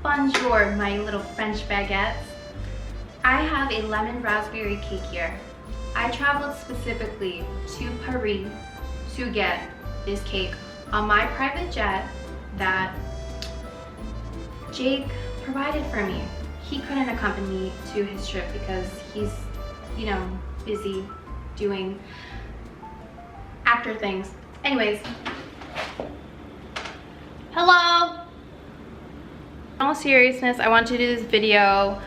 Bonjour, my little French baguettes. I have a lemon raspberry cake here. I traveled specifically to Paris to get this cake on my private jet that Jake provided for me. He couldn't accompany me to his trip because he's, you know, busy doing actor things. Anyways, hello! In all seriousness, I want to do this video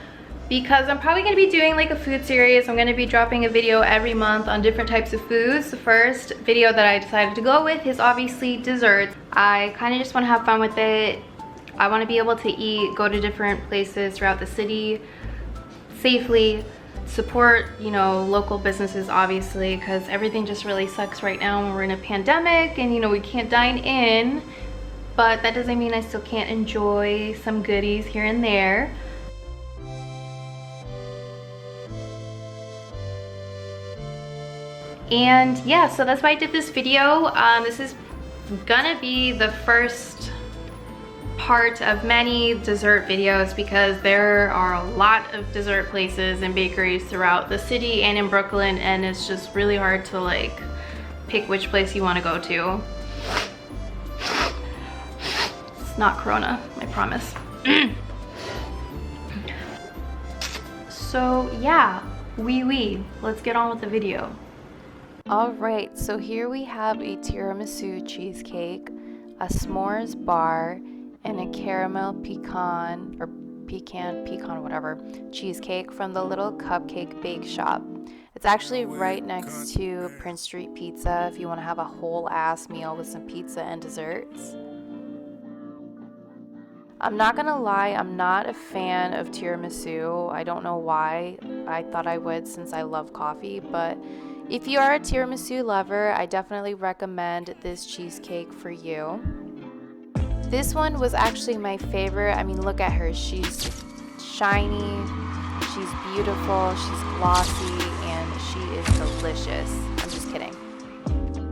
because I'm probably going to be doing like a food series. I'm going to be dropping a video every month on different types of foods. The first video that I decided to go with is obviously desserts. I kind of just want to have fun with it. I want to be able to eat, go to different places throughout the city safely, support, you know, local businesses obviously, because everything just really sucks right now when we're in a pandemic and, you know, we can't dine in, but that doesn't mean I still can't enjoy some goodies here and there. And yeah, so that's why I did this video. This is gonna be the first part of many dessert videos because there are a lot of dessert places and bakeries throughout the city and in Brooklyn, and it's just really hard to like pick which place you want to go to. It's not Corona, I promise. So yeah, let's get on with the video. Alright, so here we have a tiramisu cheesecake, a s'mores bar, and a caramel pecan whatever cheesecake from the Little Cupcake Bake Shop. It's actually right next to Prince Street Pizza if you want to have a whole ass meal with some pizza and desserts. I'm not gonna lie, I'm not a fan of tiramisu. I don't know why. I thought I would since I love coffee, but if you are a tiramisu lover, I definitely recommend this cheesecake for you. This one was actually my favorite. I mean, look at her. She's shiny, she's beautiful, she's glossy, and she is delicious. I'm just kidding.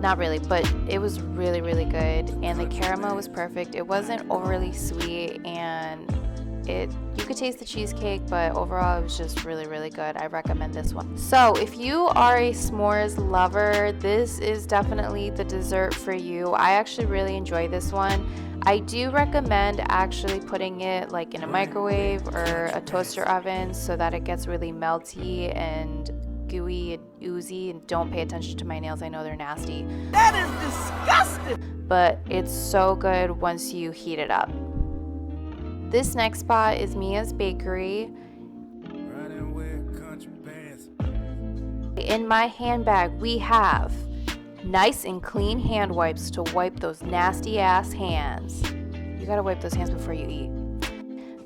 Not really, but it was really, really good. And the caramel was perfect. It wasn't overly sweet, and you could taste the cheesecake, but overall it was just really, really good. I recommend this one. So if you are a s'mores lover, this is definitely the dessert for you. I actually really enjoy this one. I do recommend actually putting it like in a microwave or a toaster oven so that it gets really melty and gooey and oozy, and don't pay attention to my nails, I know they're nasty. That is disgusting! But it's so good once you heat it up. This next spot is Mia's Bakery. In my handbag we have nice and clean hand wipes to wipe those nasty ass hands. You gotta wipe those hands before you eat.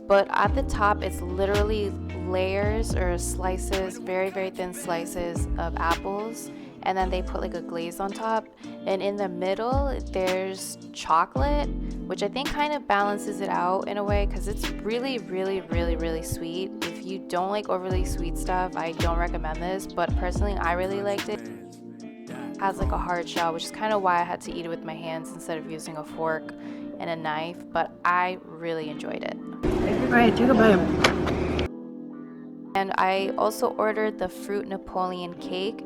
But at the top it's literally layers or slices, very, very thin slices of apples, and then they put like a glaze on top, and in the middle there's chocolate, which I think kind of balances it out in a way because it's really, really, really, really sweet. If you don't like overly sweet stuff, I don't recommend this, but personally I really liked it. It has like a hard shell, which is kind of why I had to eat it with my hands instead of using a fork and a knife, but I really enjoyed it. Alright, take a bite. And I also ordered the fruit Napoleon cake.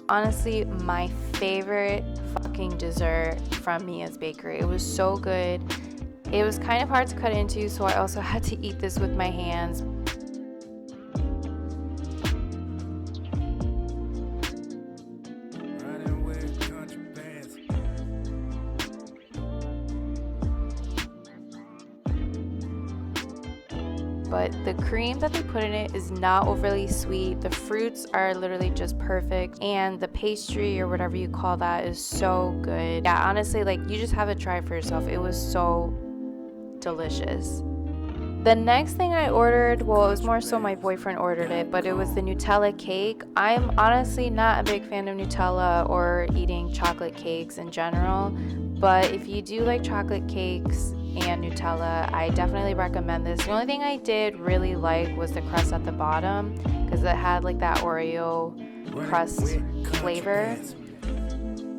Honestly, my favorite fucking dessert from Mia's Bakery. It was so good. It was kind of hard to cut into, so I also had to eat this with my hands. But the cream that they put in it is not overly sweet. The fruits are literally just perfect, and the pastry or whatever you call that is so good. Yeah, honestly, like, you just have to try it for yourself. It was so delicious. The next thing I ordered, well, it was more so my boyfriend ordered it, but it was the Nutella cake. I'm honestly not a big fan of Nutella or eating chocolate cakes in general, but if you do like chocolate cakes and Nutella, I definitely recommend this. The only thing I did really like was the crust at the bottom because it had like that Oreo crust flavor.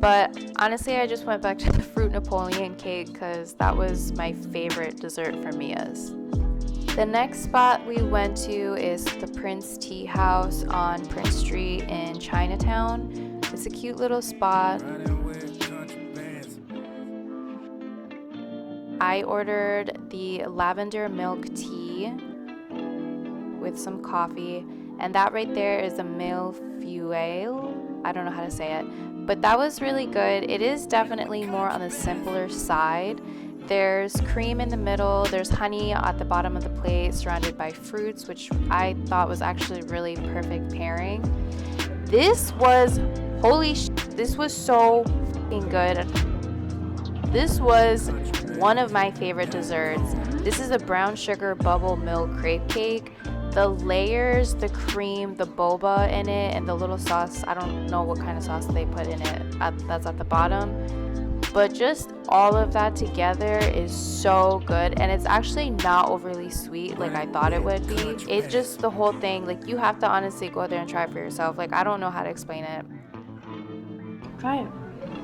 But honestly, I just went back to the fruit Napoleon cake because that was my favorite dessert for Mia's. The next spot we went to is the Prince Tea House on Prince Street in Chinatown. It's a cute little spot. I ordered the lavender milk tea with some coffee, and that right there is a mille-feuille. I don't know how to say it, but that was really good. It is definitely more on the simpler side. There's cream in the middle, there's honey at the bottom of the plate surrounded by fruits, which I thought was actually really perfect pairing. This was, this was so fucking good. This was one of my favorite desserts. This is a brown sugar bubble milk crepe cake. The layers, the cream, the boba in it, and the little sauce, I don't know what kind of sauce they put in it, that's at the bottom. But just all of that together is so good, and it's actually not overly sweet like I thought it would be. It's just the whole thing, like you have to honestly go there and try it for yourself. Like I don't know how to explain it. Try it.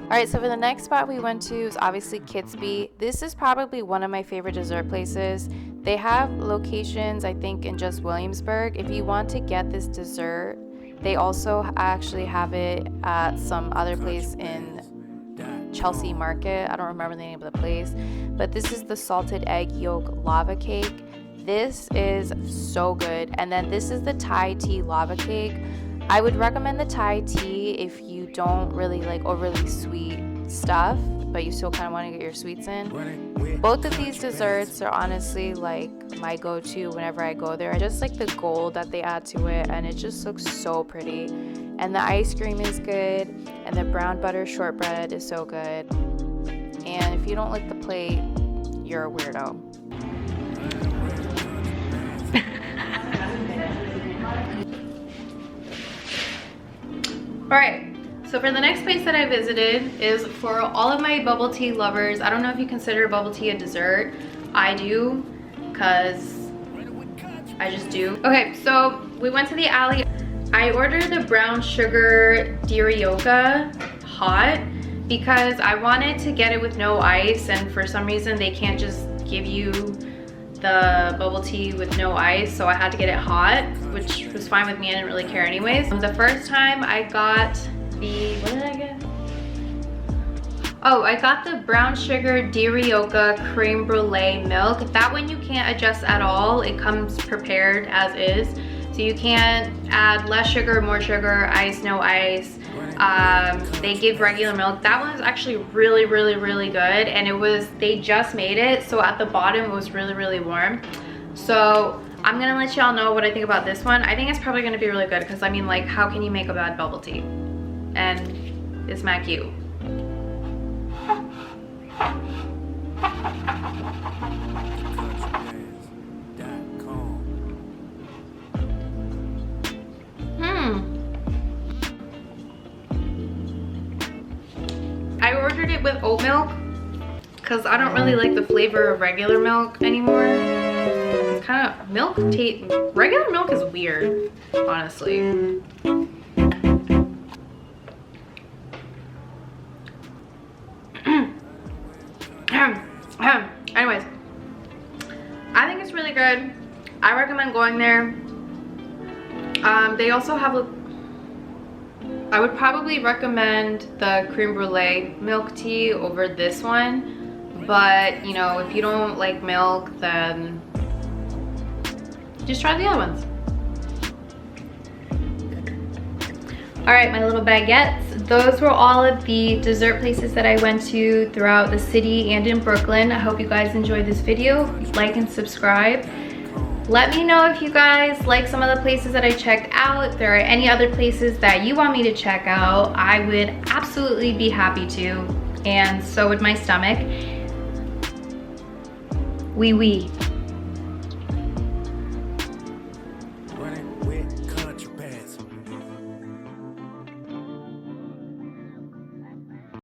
Alright, so for the next spot we went to is obviously Kitsby. This is probably one of my favorite dessert places. They have locations, I think, in just Williamsburg. If you want to get this dessert, they also actually have it at some other place in Chelsea Market. I don't remember the name of the place, but this is the salted egg yolk lava cake. This is so good. And then this is the Thai tea lava cake. I would recommend the Thai tea if you don't really like overly sweet stuff, but you still kind of want to get your sweets in. Both of these desserts are honestly like my go-to whenever I go there. I just like the gold that they add to it, and it just looks so pretty. And the ice cream is good, and the brown butter shortbread is so good. And if you don't like the plate, you're a weirdo. Alright, so for the next place that I visited is for all of my bubble tea lovers. I don't know if you consider bubble tea a dessert. I do, because I just do. Okay, so we went to the alley. I ordered the brown sugar Dirioka hot because I wanted to get it with no ice, and for some reason they can't just give you the bubble tea with no ice, so I had to get it hot, which was fine with me. I didn't really care anyways. The first time I got the, what did I get? Oh, I got the brown sugar Dirioka creme brulee milk. That one you can't adjust at all. It comes prepared as is. So you can't add less sugar, more sugar, ice, no ice. They give regular milk. That one was actually really, really, really good. And it was, they just made it, so at the bottom it was really, really warm. So I'm gonna let y'all know what I think about this one. I think it's probably gonna be really good because I mean, like, how can you make a bad bubble tea? And it's not cute. I ordered it with oat milk because I don't really like the flavor of regular milk anymore. It's kind of regular milk is weird, honestly. Anyways, I think it's really good. I recommend going there. They also have I would probably recommend the creme brulee milk tea over this one, but you know, if you don't like milk, then just try the other ones. All right, my little baguettes. Those were all of the dessert places that I went to throughout the city and in Brooklyn. I hope you guys enjoyed this video. Like and subscribe. Let me know if you guys like some of the places that I checked out. If there are any other places that you want me to check out, I would absolutely be happy to. And so would my stomach. Wee wee.